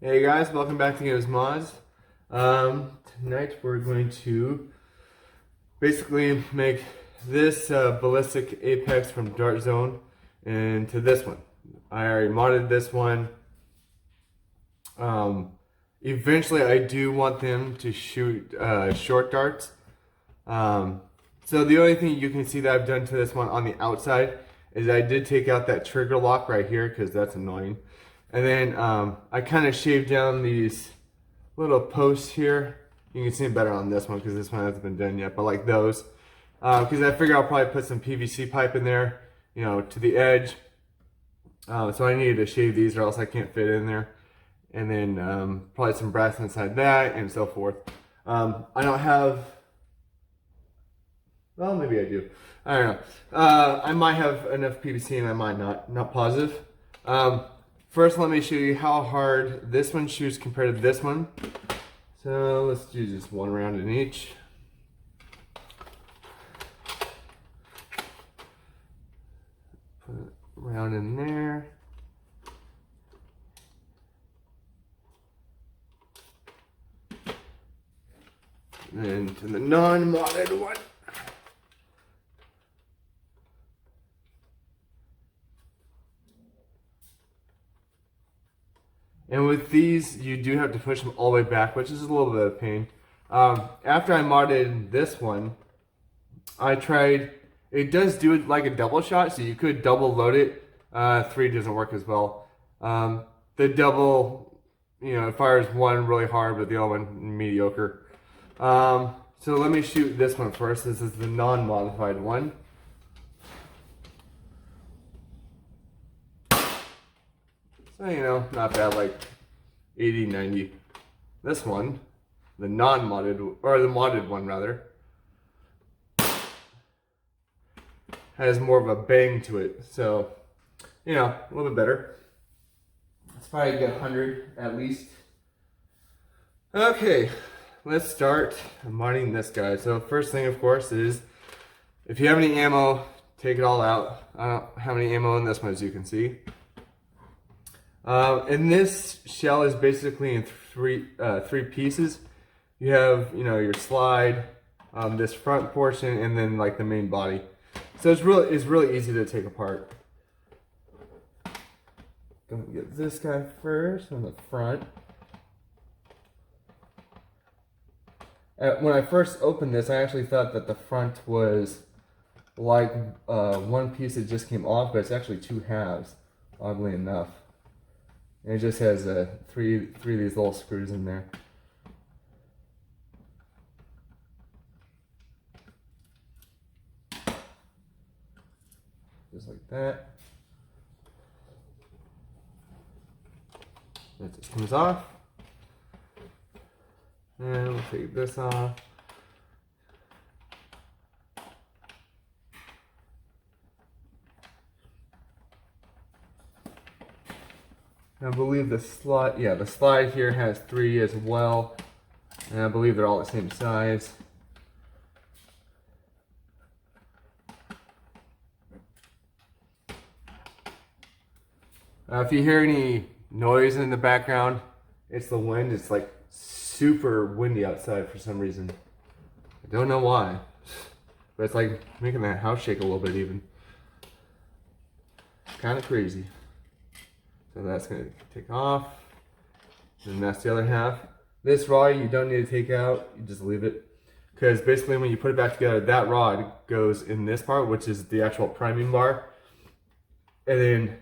Hey guys, welcome back to Games Mods. Tonight we're going to basically make this ballistic apex from Dart Zone into this one. I already modded this one. Eventually I do want them to shoot short darts. So the only thing you can see that I've done to this one on the outside is I did take out that trigger lock right here because that's annoying. And then I kind of shaved down these little posts here. You can see them better on this one because this one hasn't been done yet, but like those. Because I figure I'll probably put some PVC pipe in there, you know, to the edge. So I needed to shave these or else I can't fit in there. And then probably some brass inside that and so forth. I don't have, well, maybe I do. I don't know. I might have enough PVC and I might not positive. First, let me show you how hard this one shoots compared to this one. So let's do just one round in each. Put a round in there. And then to the non-modded one. And with these, you do have to push them all the way back, which is a little bit of a pain. After I modded this one, I tried, it does do it like a double shot, so you could double load it. 3 doesn't work as well. The double, you know, it fires one really hard, but the other one mediocre. So let me shoot this one first. This is the non-modified one. So, you know, not bad, like 80, 90. This one, the non-modded, or the modded one rather, has more of a bang to it. So, you know, a little bit better. Let's probably get 100 at least. Okay, let's start modding this guy. So first thing, of course, is if you have any ammo, take it all out. I don't have any ammo in this one, as you can see. And this shell is basically in three pieces. You have, you know, your slide, this front portion, and then like the main body. So it's really easy to take apart. Gonna get this guy first on the front. When I first opened this, I actually thought that the front was like one piece that just came off, but it's actually 2 halves, oddly enough. And it just has three of these little screws in there. Just like that. That just comes off. And we'll take this off. I believe the slide here has 3 as well. And I believe they're all the same size. If you hear any noise in the background, it's the wind. It's like super windy outside for some reason. I don't know why. But it's like making that house shake a little bit even. Kind of crazy. So that's going to take off. And that's the other half. This rod you don't need to take out. You just leave it. Because basically when you put it back together, that rod goes in this part, which is the actual priming bar. And then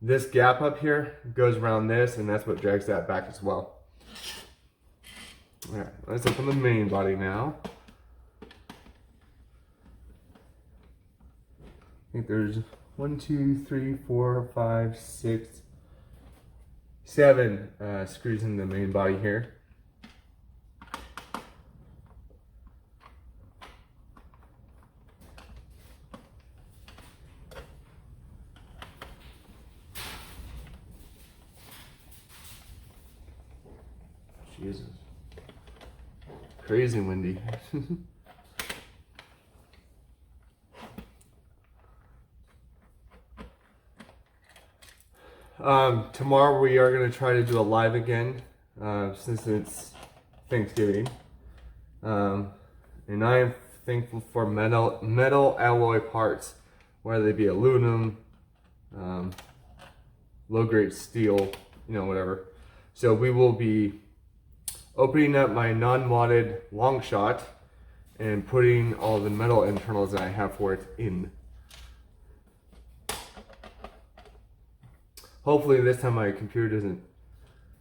this gap up here goes around this, and that's what drags that back as well. Alright, let's open the main body now. I think there's 1, 2, 3, 4, 5, 6, 7 screws in the main body here. Jesus. Crazy windy. Tomorrow we are going to try to do a live again, since it's Thanksgiving. And I am thankful for metal alloy parts, whether they be aluminum, low grade steel, whatever. So we will be opening up my non-modded long shot and putting all the metal internals that I have for it in. Hopefully this time my computer doesn't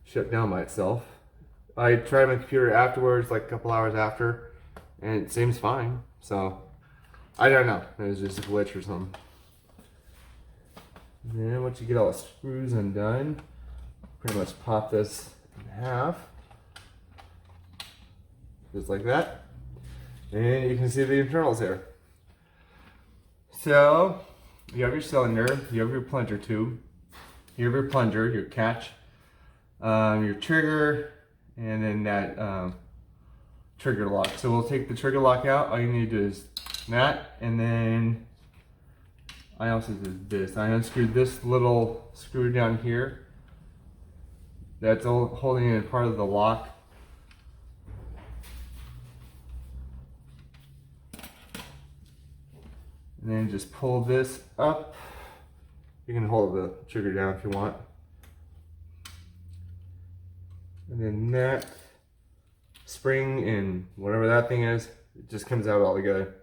shut down by itself. I tried my computer afterwards, like a couple hours after, and it seems fine. So, I don't know. It was just a glitch or something. And then once you get all the screws undone, pretty much pop this in half. Just like that. And you can see the internals there. So, you have your cylinder, you have your plunger tube, you have your plunger, your catch, your trigger, and then that trigger lock. So we'll take the trigger lock out. All you need to do is that, and then I also did this. I unscrewed this little screw down here. That's all holding in part of the lock. And then just pull this up. You can hold the trigger down if you want. And then that spring and whatever that thing is, it just comes out all together.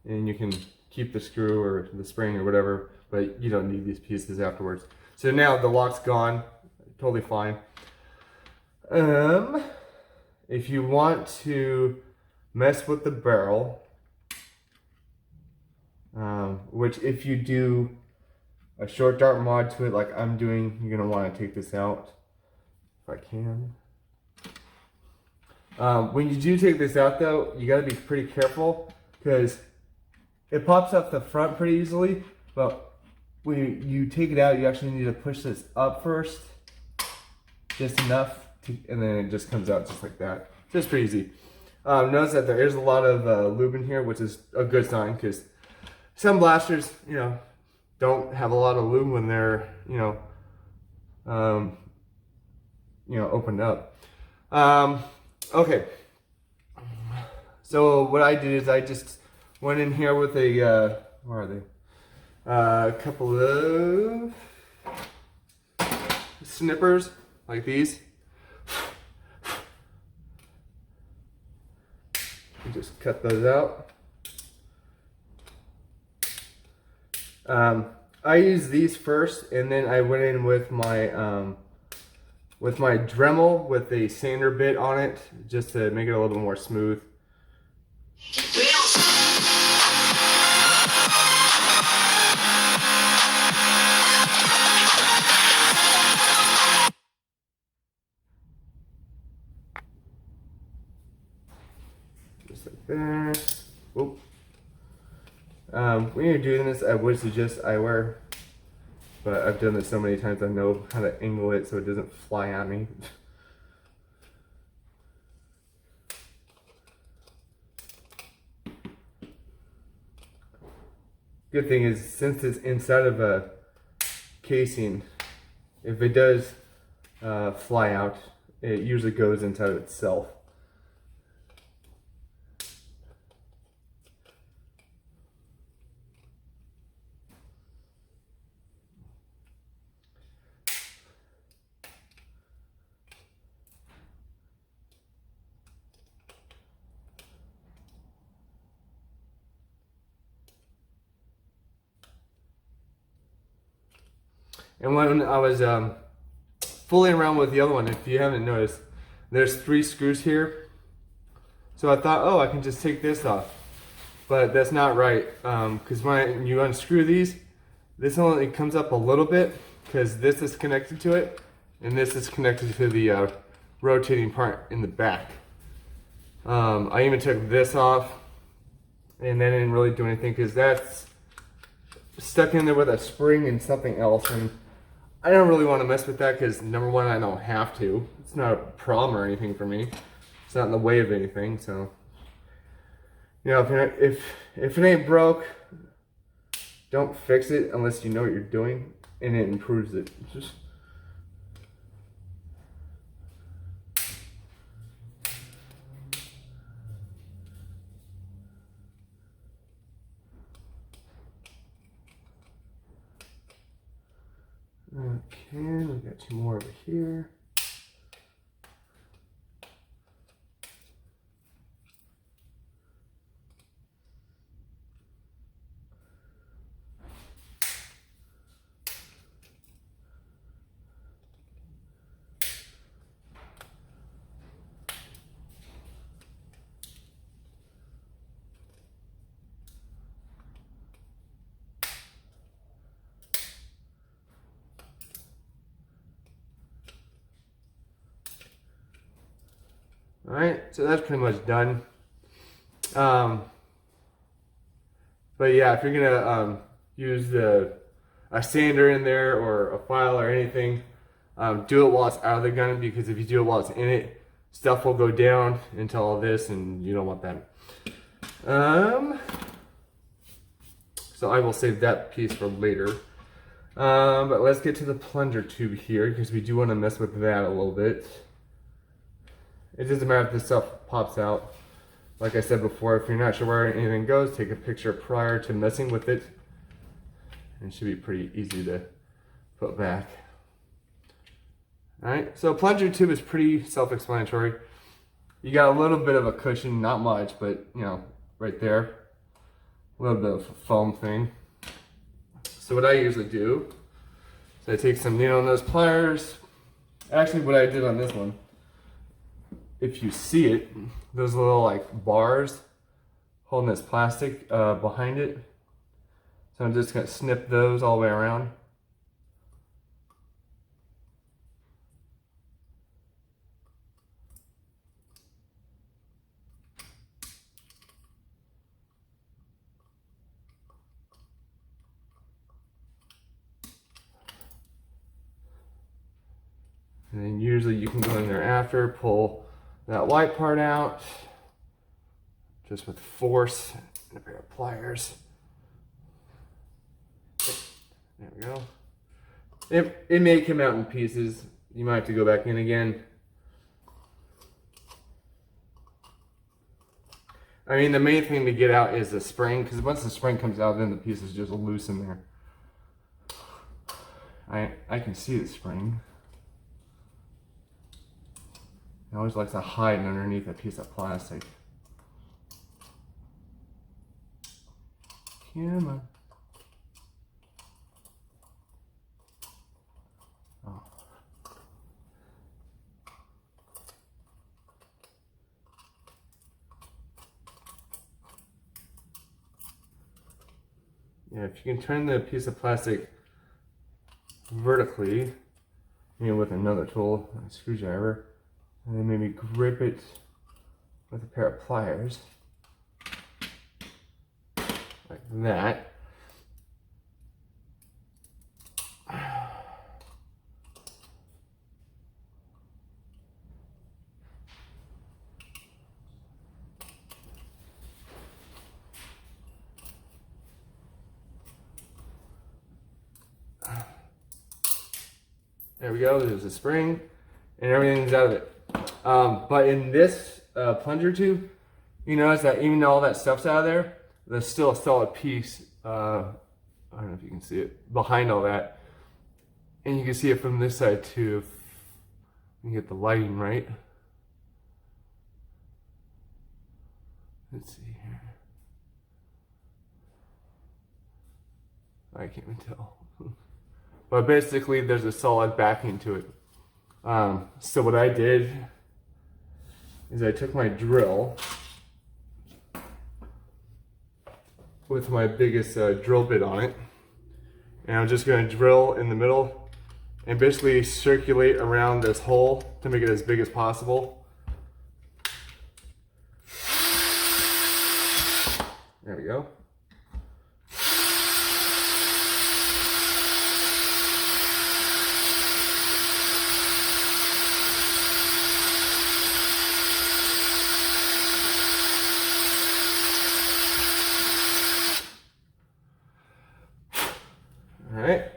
And you can keep the screw or the spring or whatever, but you don't need these pieces afterwards. So now the lock's gone, totally fine. If you want to mess with the barrel, which if you do a short dart mod to it like I'm doing, you're going to want to take this out if I can. When you do take this out though, you got to be pretty careful because it pops up the front pretty easily, but when you take it out, you actually need to push this up first, just enough, and then it just comes out just like that. Just pretty easy. Notice that there is a lot of lube in here, which is a good sign because some blasters, don't have a lot of lube when they're, opened up. Okay. So what I did is I just went in here with a, where are they? A couple of snippers like these. You just cut those out. I used these first, and then I went in with my Dremel with a sander bit on it, just to make it a little bit more smooth. Just like that. Whoop. When you're doing this, I would suggest eyewear, but I've done this so many times I know how to angle it so it doesn't fly at me. Good thing is, since it's inside of a casing, if it does fly out, it usually goes inside of itself. And when I was fooling around with the other one, if you haven't noticed, there's 3 screws here. So I thought, oh, I can just take this off. But that's not right, because when you unscrew these, this only comes up a little bit, because this is connected to it, and this is connected to the rotating part in the back. I even took this off, and then didn't really do anything, because that's stuck in there with a spring and something else, and I don't really want to mess with that because, number one, I don't have to. It's not a problem or anything for me. It's not in the way of anything, so. If it ain't broke, don't fix it unless you know what you're doing and it improves it. And we got 2 more over here. Alright, so that's pretty much done. But yeah, if you're gonna use a sander in there or a file or anything, do it while it's out of the gun, because if you do it while it's in it, stuff will go down into all this and you don't want that. So I will save that piece for later. But let's get to the plunger tube here, because we do want to mess with that a little bit. It doesn't matter if this stuff pops out. Like I said before, if you're not sure where anything goes, take a picture prior to messing with it. It should be pretty easy to put back. Alright, so plunger tube is pretty self-explanatory. You got a little bit of a cushion, not much, but you know, right there. A little bit of a foam thing. So what I usually do is I take some needle nose pliers. Actually, what I did on this one, if you see it, those little like bars holding this plastic behind it. So I'm just gonna snip those all the way around. And then usually you can go in there after, pull that white part out, just with force and a pair of pliers. There we go. It may come out in pieces. You might have to go back in again. I mean, the main thing to get out is the spring, because once the spring comes out, then the pieces just loose in there. I can see the spring. It always likes to hide underneath a piece of plastic. Come on. Oh. Yeah, if you can turn the piece of plastic vertically, with another tool, a screwdriver, and then maybe grip it with a pair of pliers, like that. There we go, there's a spring, and everything's out of it. But in this plunger tube, you notice that even though all that stuff's out of there, there's still a solid piece, I don't know if you can see it, behind all that. And you can see it from this side too, if you get the lighting right. Let's see here. I can't even tell. But basically there's a solid backing to it. So what I did is I took my drill with my biggest drill bit on it, and I'm just going to drill in the middle and basically circulate around this hole to make it as big as possible. There we go. Alright,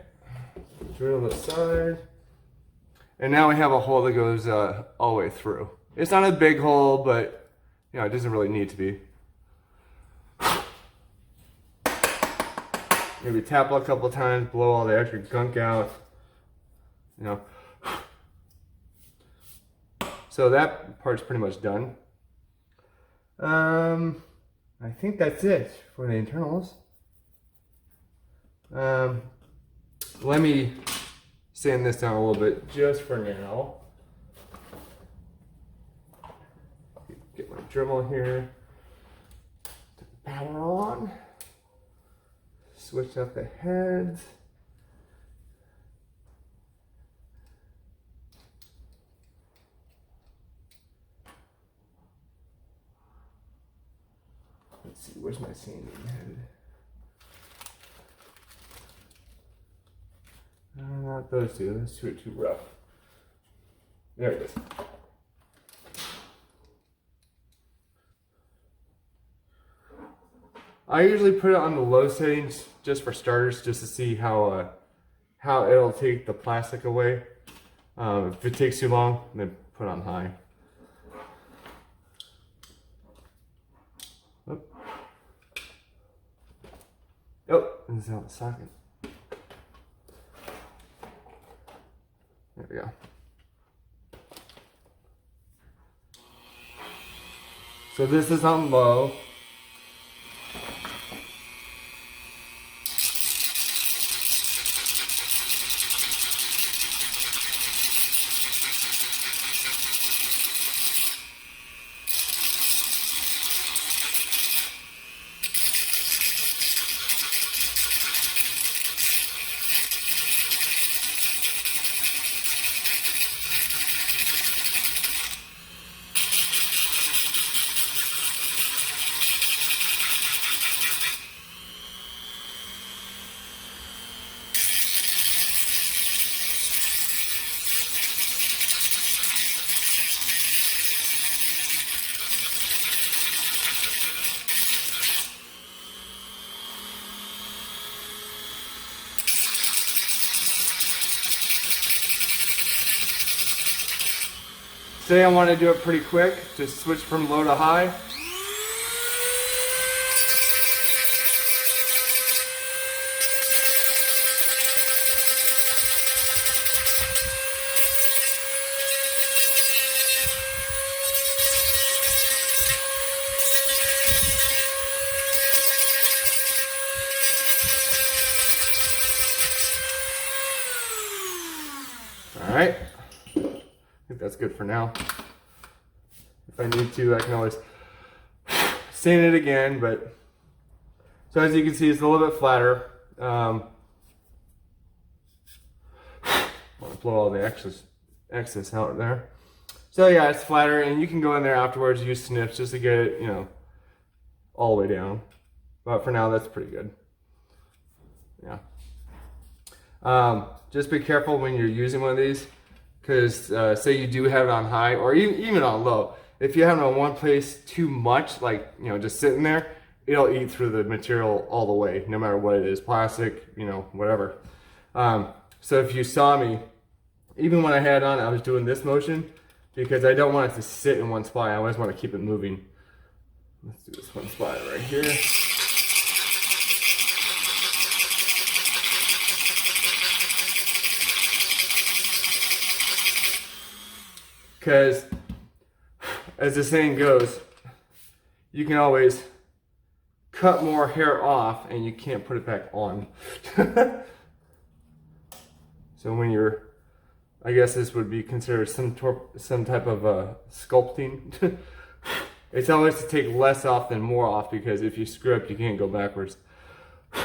drill the side, and now we have a hole that goes all the way through. It's not a big hole, but you know, it doesn't really need to be. Maybe tap a couple times, blow all the extra gunk out. you know. So that part's pretty much done. I think that's it for the internals. Let me sand this down a little bit just for now. Get my Dremel here. Put the power on. Switch up the heads. Let's see, where's my sanding head? Not those two. Those two are too rough. There it is. I usually put it on the low settings just for starters, just to see how it'll take the plastic away. If it takes too long, then put it on high. Oh, it's out of the socket. There we go. So this is on low. Say I want to do it pretty quick, just switch from low to high. All right. I think that's good for now. If I need to, I can always sand it again, but so as you can see, it's a little bit flatter. I want to blow all the excess out there. So yeah, it's flatter, and you can go in there afterwards, use snips just to get it, you know, all the way down. But for now, that's pretty good. Yeah. Just be careful when you're using one of these. Because say you do have it on high or even on low, if you have it on one place too much, like, you know, just sitting there, it'll eat through the material all the way, no matter what it is, plastic, you know, whatever. So if you saw me, even when I had it on, I was doing this motion because I don't want it to sit in one spot. I always want to keep it moving. Let's do this one spot right here. Because, as the saying goes, you can always cut more hair off and you can't put it back on. So when you're, I guess this would be considered some type of sculpting. It's always to take less off than more off, because if you screw up, you can't go backwards. All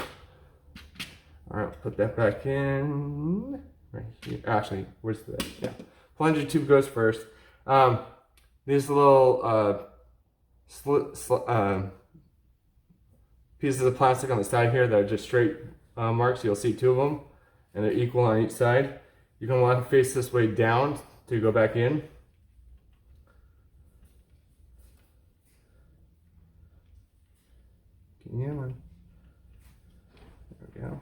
right, put that back in right here. Actually, where's the, yeah. Plunger tube goes first. These little pieces of plastic on the side here that are just straight marks. You'll see two of them, and they're equal on each side. You're going to want to face this way down to go back in. Yeah, man. There we go.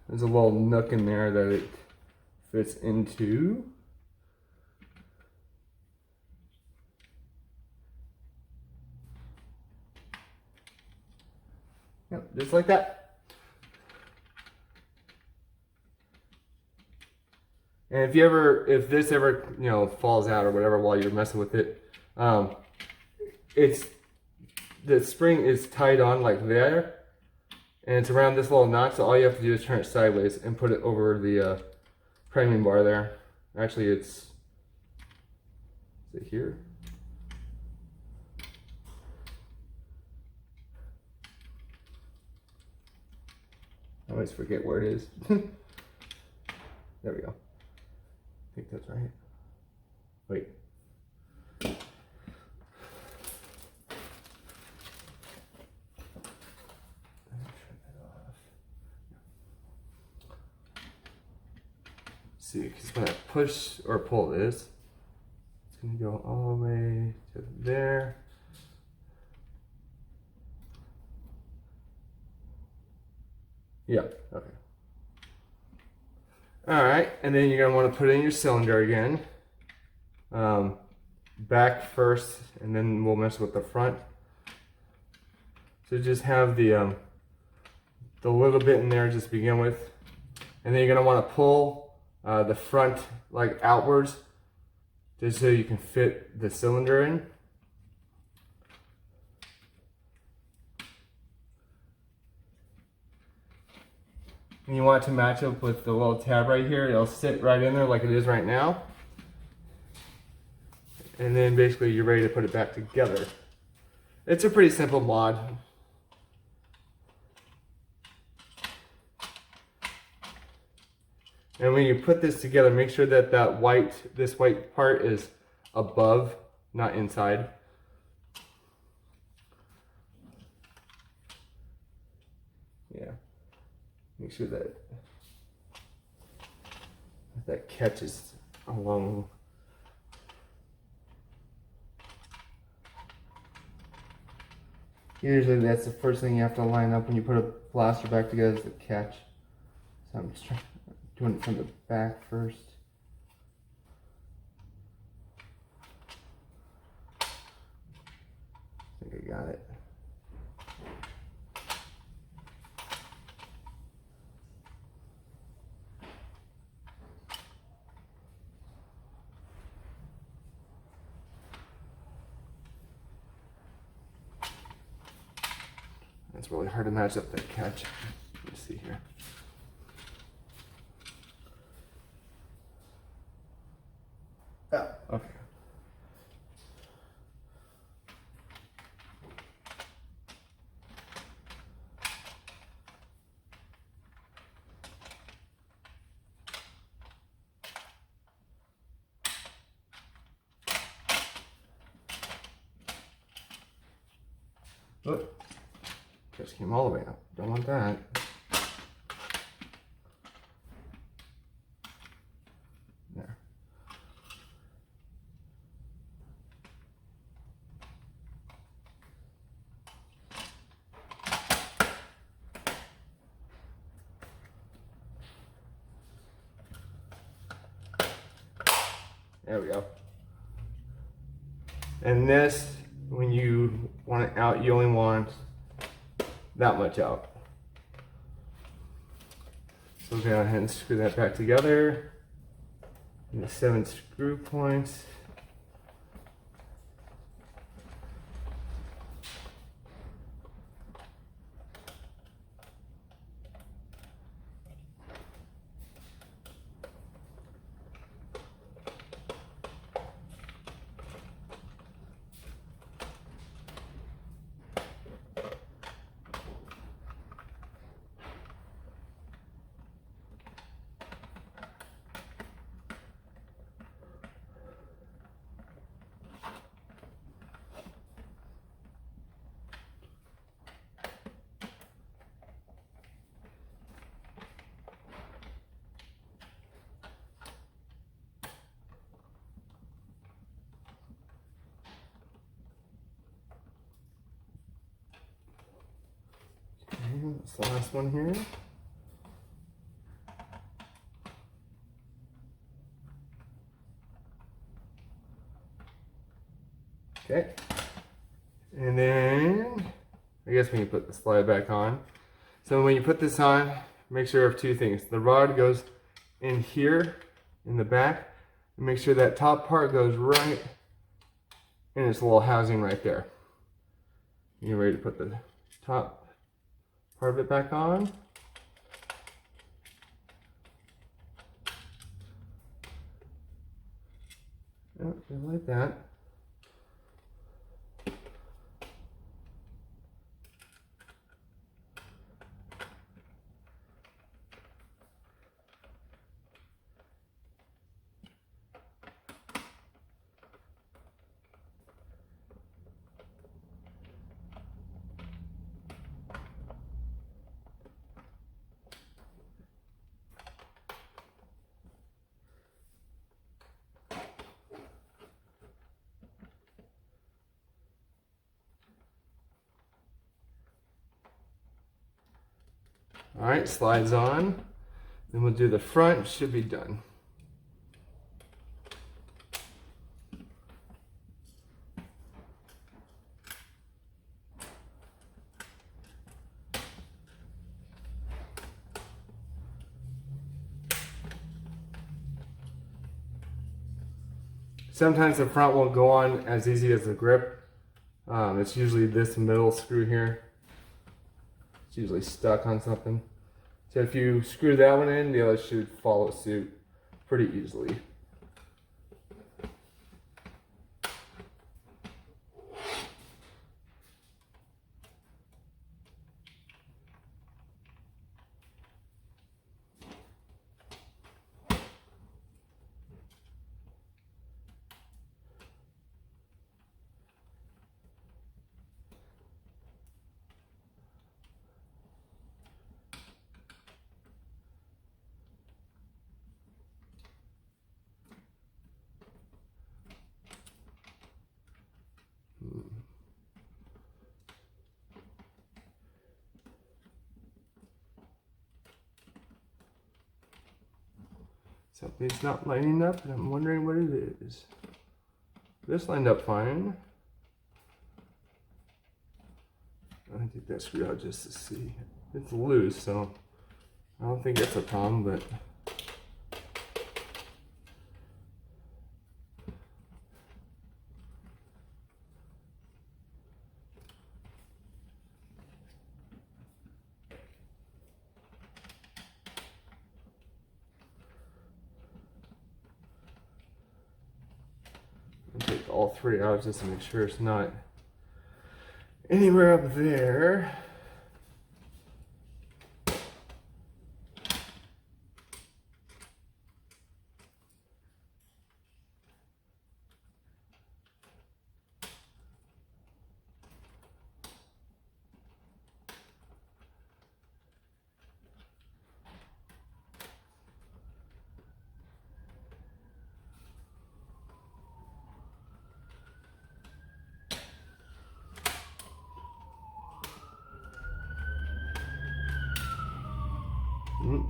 There's a little nook in there that it fits into. Yep, just like that. And if this ever, you know, falls out or whatever while you're messing with it, the spring is tied on like there, and it's around this little notch. So all you have to do is turn it sideways and put it over the priming bar there. Actually, is it here? I always forget where it is. There we go. I think that's right. Wait. See, because when I push or pull this, it's going to go all the way to there. Yeah, okay. All right, and then you're going to want to put in your cylinder again. Back first, and then we'll mess with the front. So just have the little bit in there just to begin with. And then you're going to want to pull the front like outwards, just so you can fit the cylinder in. And you want it to match up with the little tab right here. It'll sit right in there like it is right now. And then basically you're ready to put it back together. It's a pretty simple mod. And when you put this together, make sure that this white part is above, not inside. Yeah. Make sure that catches along. Usually that's the first thing you have to line up when you put a blaster back together, is the catch. So I'm just doing it from the back first. I think I got it. It's really hard to match up that catch. Let me see here. Oh, okay. Look. Just came all the way up. Don't want that. There. There we go. And this, when you want it out, you only want that much out. So go ahead and screw that back together. And the 7 screw points. That's the last one here. Okay. And then, I guess when you put the slide back on. So when you put this on, make sure of 2 things. The rod goes in here in the back. And make sure that top part goes right in its little housing right there. You're ready to put the top part of it back on. Yep, just like that. All right, slides on. Then we'll do the front, should be done. Sometimes the front won't go on as easy as the grip. It's usually this middle screw here. It's usually stuck on something. So if you screw that one in, the other should follow suit pretty easily. Something's not lining up and I'm wondering what it is. This lined up fine. I take that screw out just to see. It's loose, so I don't think it's a problem, but I'll take all three out just to make sure it's not anywhere up there.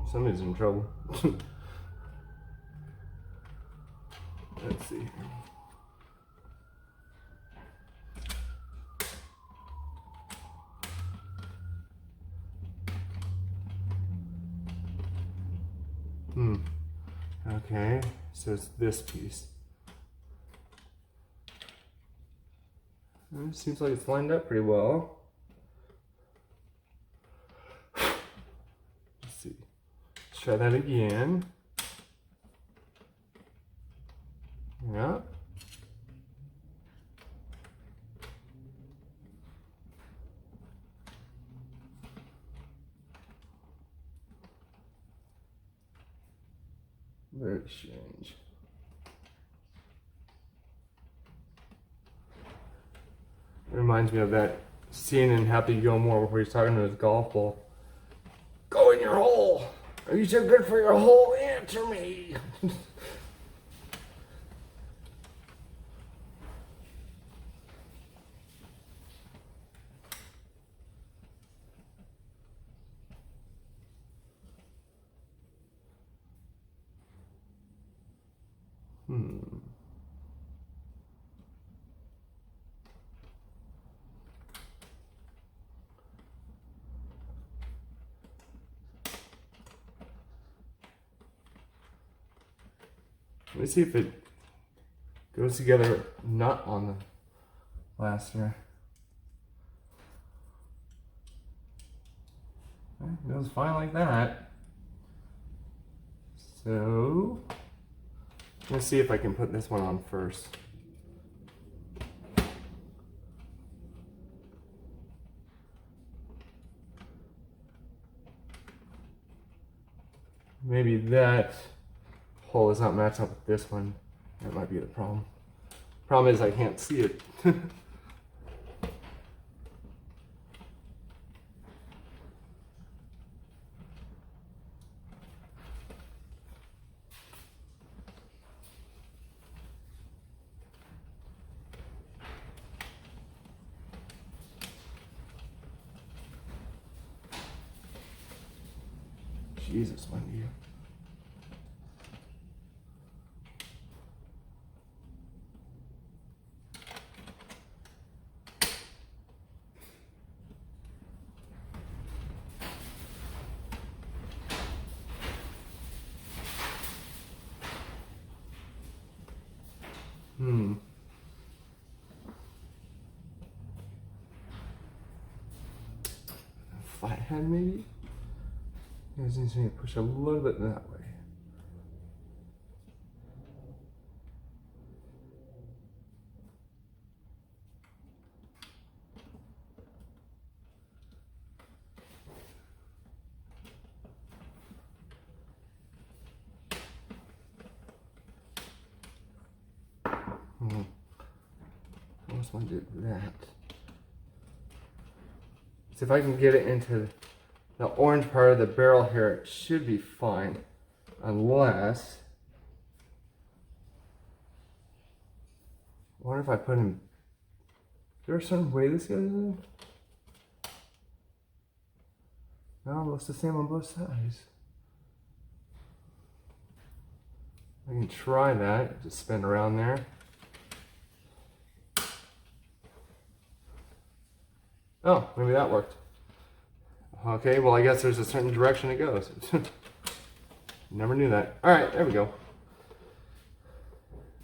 Somebody's in trouble. Let's see. Okay, so it's this piece. It seems like it's lined up pretty well. Let's see. Let's try that again. Yeah. Very strange. It reminds me of that scene in Happy Gilmore where he's talking to his golf ball. Go in your hole! Are you so good for your hole? Answer me! Let me see if it goes together not on the blaster. It goes fine like that. So let's see if I can put this one on first. Maybe that hole is not matching up with this one. That might be the problem. Problem is I can't see it. Jesus, Wendy. Flathead maybe? You guys need to push a little bit that way. Almost want to do that. So if I can get it into the orange part of the barrel here, it should be fine. Unless, I wonder if I put in, is there a certain way this goes in? No, it looks the same on both sides. I can try that, just spin around there. Oh, maybe that worked. Okay, well I guess there's a certain direction it goes. Never knew that. Alright, there we go.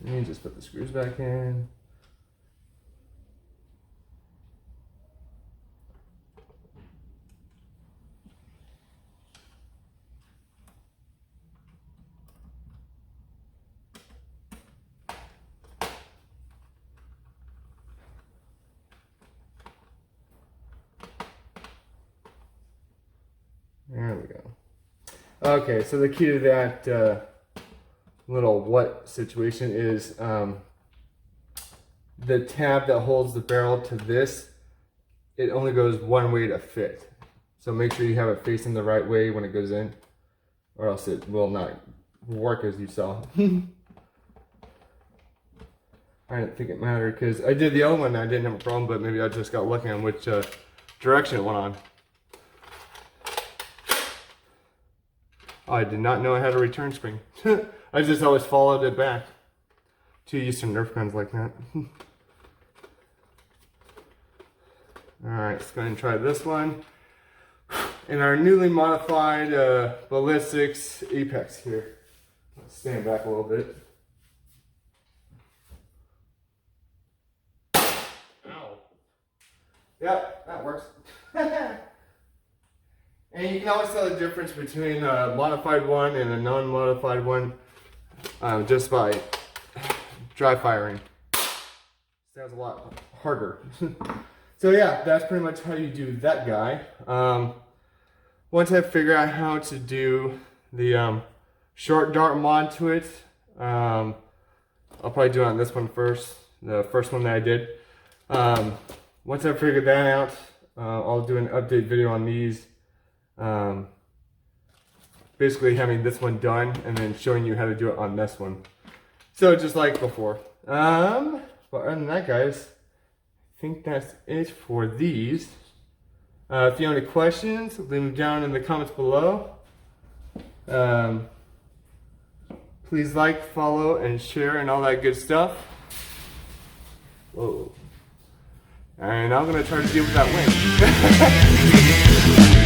Let me just put the screws back in. There we go. Okay, so the key to that little what situation is the tab that holds the barrel to this, it only goes one way to fit. So make sure you have it facing the right way when it goes in, or else it will not work as you saw. I didn't think it mattered because I did the other one and I didn't have a problem, but maybe I just got lucky on which direction it went on. I did not know I had a return spring. I just always followed it back. Too used to Nerf guns like that. Alright, let's go ahead and try this one. In our newly modified Ballistics Apex here. Let's stand back a little bit. Ow. Yep, that works. And you can always tell the difference between a modified one and a non-modified one just by dry firing. Sounds a lot harder. So yeah, that's pretty much how you do that guy. Once I figure out how to do the short dart mod to it, I'll probably do it on this one first, the first one that I did. Once I figure that out, I'll do an update video on these. Basically having this one done and then showing you how to do it on this one. So just like before. But other than that, guys, I think that's it for these. If you have any questions, leave them down in the comments below. Please like, follow, and share and all that good stuff. Whoa. And I'm going to try to deal with that wind.